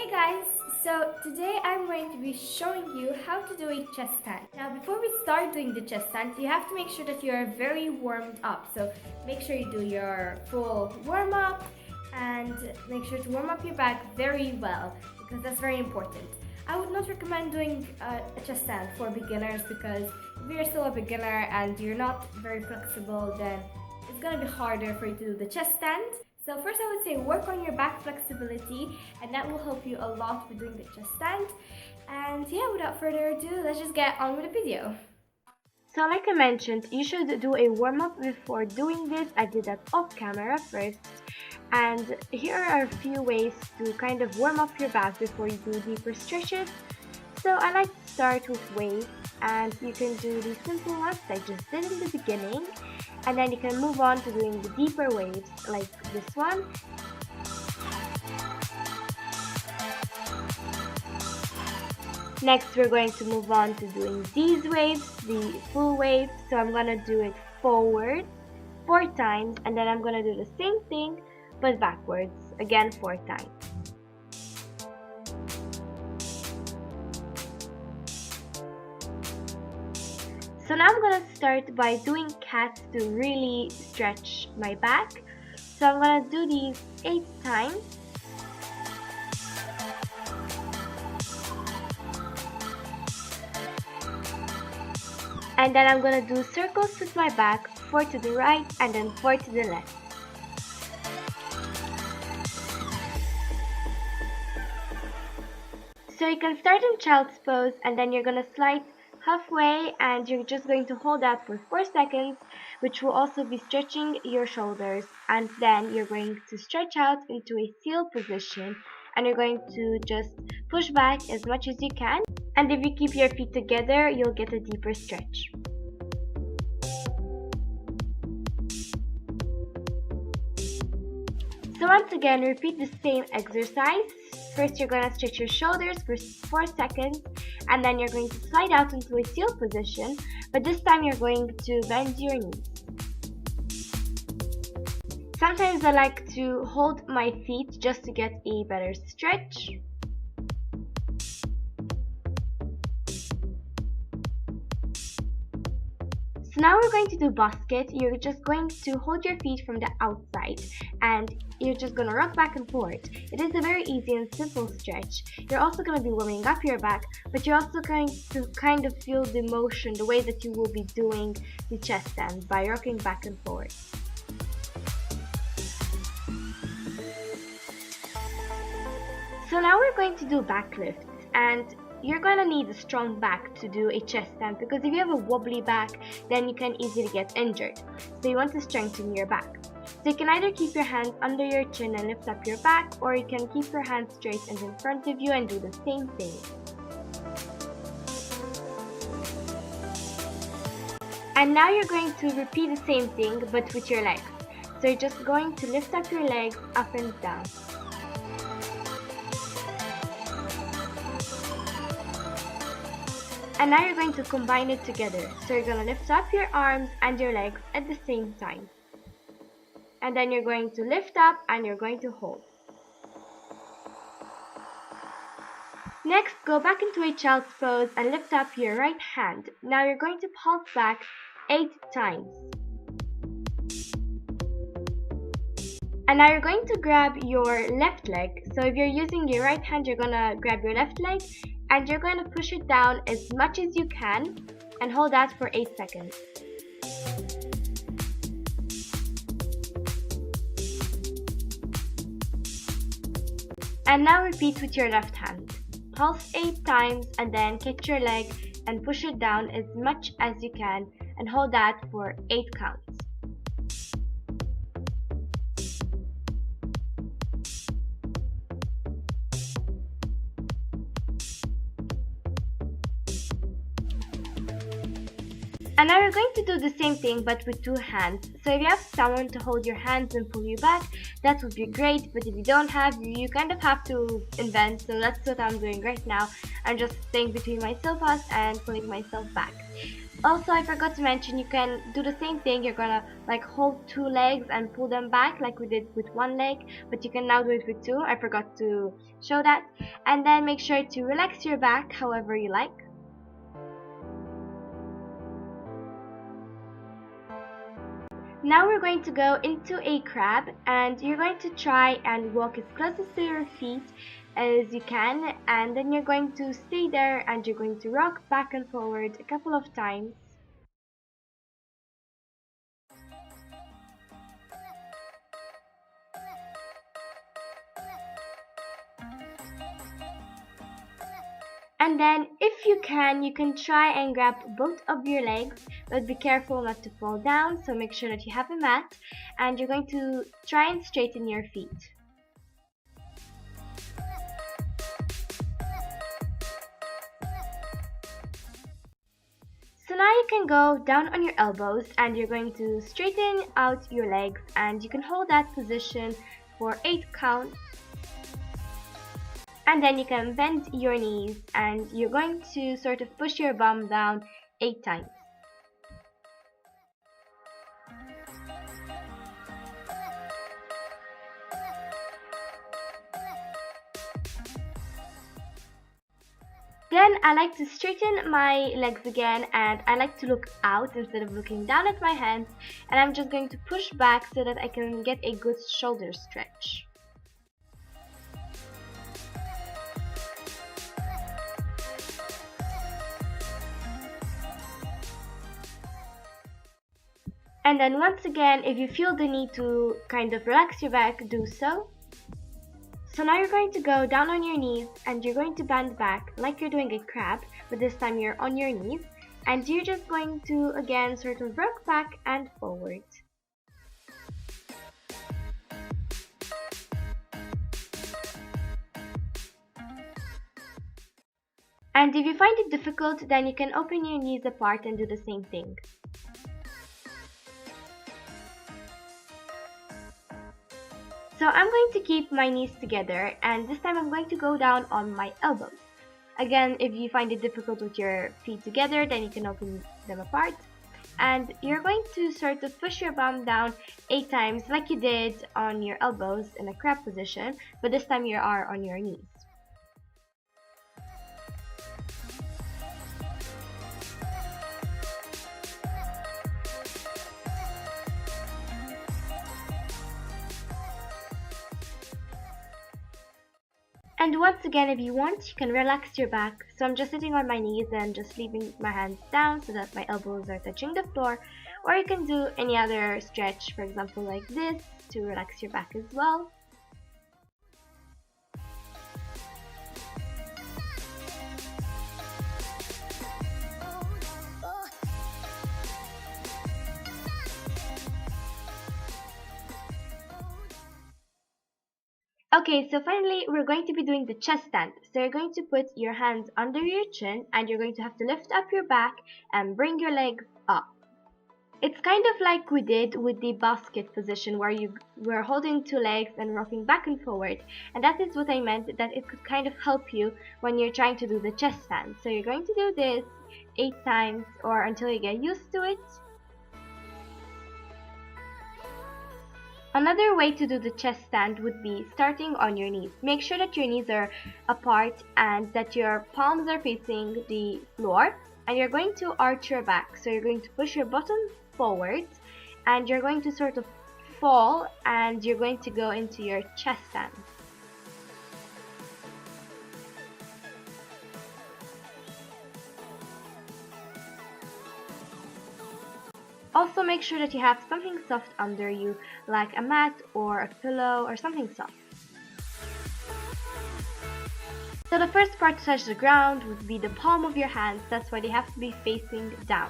Hey guys, so today I'm going to be showing you how to do a chest stand. Now before we start doing the chest stand, you have to make sure that you are very warmed up. So make sure you do your full warm up and make sure to warm up your back very well because that's very important. I would not recommend doing a chest stand for beginners because if you're still a beginner and you're not very flexible, then it's going to be harder for you to do the chest stand. So first I would say work on your back flexibility, and that will help you a lot with doing the chest stand. And yeah, without further ado, let's just get on with the video. So like I mentioned, you should do a warm-up before doing this. I did that off camera first. And here are a few ways to kind of warm up your back before you do deeper stretches. So I like to start with weights, and you can do the simple ones I just did in the beginning. And then you can move on to doing the deeper waves like this one. Next we're going to move on to doing these waves, the full waves. So I'm going to do it forward 4 times, and then I'm going to do the same thing but backwards again 4 times. So now I'm going to start by doing cats to really stretch my back. So I'm going to do these 8 times. And then I'm going to do circles with my back, 4 to the right and then 4 to the left. So you can start in child's pose, and then you're going to slide halfway, and you're just going to hold that for 4 seconds, which will also be stretching your shoulders. And then you're going to stretch out into a seal position, and you're going to just push back as much as you can. And if you keep your feet together, you'll get a deeper stretch. So once again, repeat the same exercise. First, you're going to stretch your shoulders for 4 seconds, and then you're going to slide out into a seal position, but this time you're going to bend your knees. Sometimes I like to hold my feet just to get a better stretch. So now we're going to do basket. You're just going to hold your feet from the outside, and you're just going to rock back and forth. It is a very easy and simple stretch. You're also going to be warming up your back, but you're also going to kind of feel the motion, the way that you will be doing the chest stand by rocking back and forth. So now we're going to do back lifts, and you're going to need a strong back to do a chest stand, because if you have a wobbly back, then you can easily get injured. So you want to strengthen your back. So you can either keep your hands under your chin and lift up your back, or you can keep your hands straight and in front of you and do the same thing. And now you're going to repeat the same thing but with your legs. So you're just going to lift up your legs up and down. And now you're going to combine it together. So you're going to lift up your arms and your legs at the same time. And then you're going to lift up and you're going to hold. Next, go back into a child's pose and lift up your right hand. Now you're going to pulse back 8 times. And now you're going to grab your left leg. So if you're using your right hand, you're going to grab your left leg, and you're going to push it down as much as you can and hold that for 8 seconds. And now repeat with your left hand. Pulse 8 times and then catch your leg and push it down as much as you can and hold that for 8 counts. And now you're going to do the same thing but with 2 hands. So if you have someone to hold your hands and pull you back, that would be great. But if you don't have, you kind of have to invent. So that's what I'm doing right now. I'm just staying between my sofas and pulling myself back. Also, I forgot to mention, you can do the same thing. You're gonna like hold two legs and pull them back like we did with one leg, but you can now do it with two. I forgot to show that. And then make sure to relax your back however you like. Now we're going to go into a crab, and you're going to try and walk as close to your feet as you can, and then you're going to stay there and you're going to rock back and forward a couple of times. And then if you can try and grab both of your legs, but be careful not to fall down, so make sure that you have a mat, and you're going to try and straighten your feet. So now you can go down on your elbows and you're going to straighten out your legs, and you can hold that position for 8 counts. And then you can bend your knees and you're going to sort of push your bum down 8 times. Then I like to straighten my legs again, and I like to look out instead of looking down at my hands, and I'm just going to push back so that I can get a good shoulder stretch. And then once again, if you feel the need to kind of relax your back, do so. So now you're going to go down on your knees and you're going to bend back like you're doing a crab, but this time you're on your knees, and you're just going to again sort of rock back and forward. And if you find it difficult, then you can open your knees apart and do the same thing. So I'm going to keep my knees together, and this time I'm going to go down on my elbows. Again, if you find it difficult with your feet together, then you can open them apart. And you're going to sort of push your bum down 8 times like you did on your elbows in a crab position, but this time you are on your knees. And once again, if you want, you can relax your back. So I'm just sitting on my knees and just leaving my hands down so that my elbows are touching the floor. Or you can do any other stretch, for example like this, to relax your back as well. Okay, so finally we're going to be doing the chest stand. So you're going to put your hands under your chin and you're going to have to lift up your back and bring your legs up. It's kind of like we did with the basket position where you were holding 2 legs and rocking back and forward. And that is what I meant, that it could kind of help you when you're trying to do the chest stand. So you're going to do this 8 times or until you get used to it. Another way to do the chest stand would be starting on your knees. Make sure that your knees are apart and that your palms are facing the floor, and you're going to arch your back. So you're going to push your bottom forward and you're going to sort of fall and you're going to go into your chest stand. Also make sure that you have something soft under you, like a mat or a pillow or something soft. So the first part to touch the ground would be the palm of your hands, that's why they have to be facing down.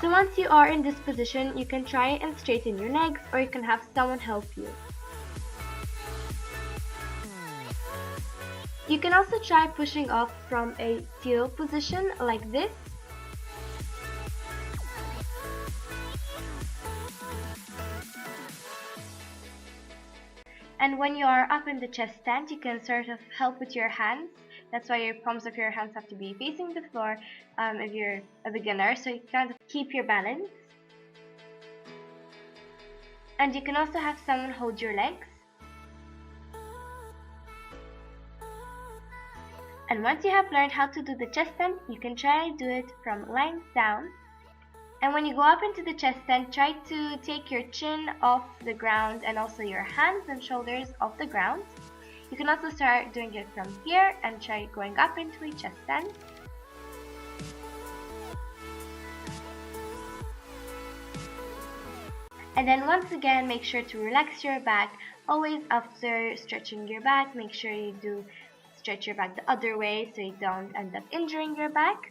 So once you are in this position, you can try and straighten your legs or you can have someone help you. You can also try pushing off from a teal position like this. And when you are up in the chest stand, you can sort of help with your hands That's why your palms of your hands have to be facing the floor if you're a beginner, so you kind of keep your balance. And you can also have someone hold your legs. And once you have learned how to do the chest stand, you can try to do it from lying down. And when you go up into the chest stand, try to take your chin off the ground and also your hands and shoulders off the ground. You can also start doing it from here and try going up into a chest stand. And then once again, make sure to relax your back. Always after stretching your back, make sure you do stretch your back the other way so you don't end up injuring your back.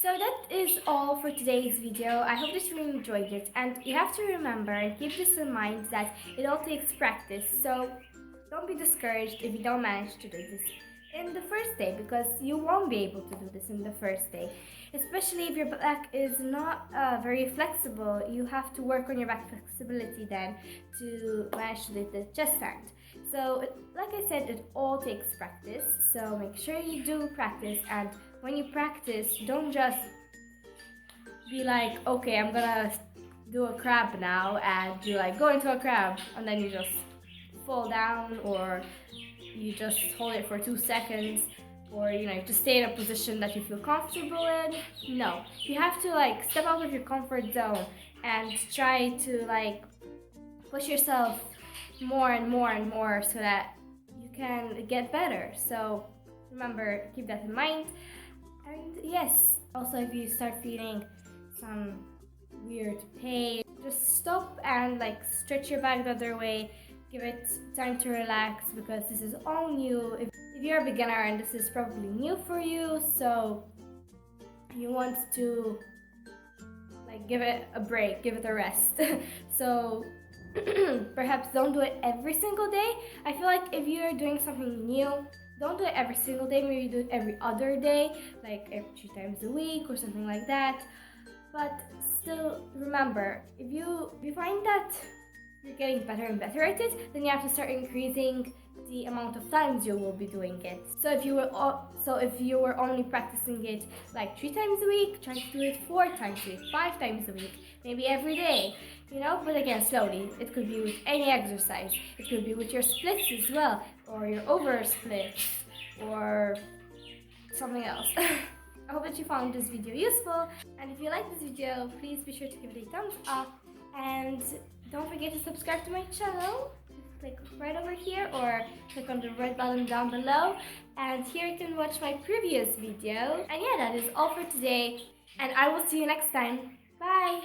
So that is all for today's video. I hope that you enjoyed it, and you have to remember and keep this in mind that it all takes practice. So don't be discouraged if you don't manage to do this in the first day, because you won't be able to do this in the first day, especially if your back is not very flexible. You have to work on your back flexibility then to manage to do the chest stand. So like I said, it all takes practice, so make sure you do practice. And when you practice, don't just be like, okay, I'm gonna do a crab now, and you like go into a crab and then you just fall down, or you just hold it for 2 seconds, or you just stay in a position that you feel comfortable in. No, you have to like step out of your comfort zone and try to like push yourself more and more and more so that you can get better. So remember, keep that in mind. And yes, also if you start feeling some weird pain, just stop and like stretch your back the other way. Give it time to relax, because this is all new. If you're a beginner and this is probably new for you, so you want to like give it a break, give it a rest. So perhaps don't do it every single day. I feel like if you're doing something new, don't do it every single day. Maybe do it every other day, like every 2 times a week or something like that. But still, remember, if you find that you're getting better and better at it, then you have to start increasing the amount of times you will be doing it. So if you were only practicing it like 3 times a week, try to do it 4 times a week, 5 times a week, maybe every day. But again, slowly. It could be with any exercise. It could be with your splits as well, or your over splits, or something else. I hope that you found this video useful, and if you like this video, please be sure to give it a thumbs up, and don't forget to subscribe to my channel. Click right over here, or click on the red button down below, and here you can watch my previous video. And yeah, that is all for today, and I will see you next time. Bye!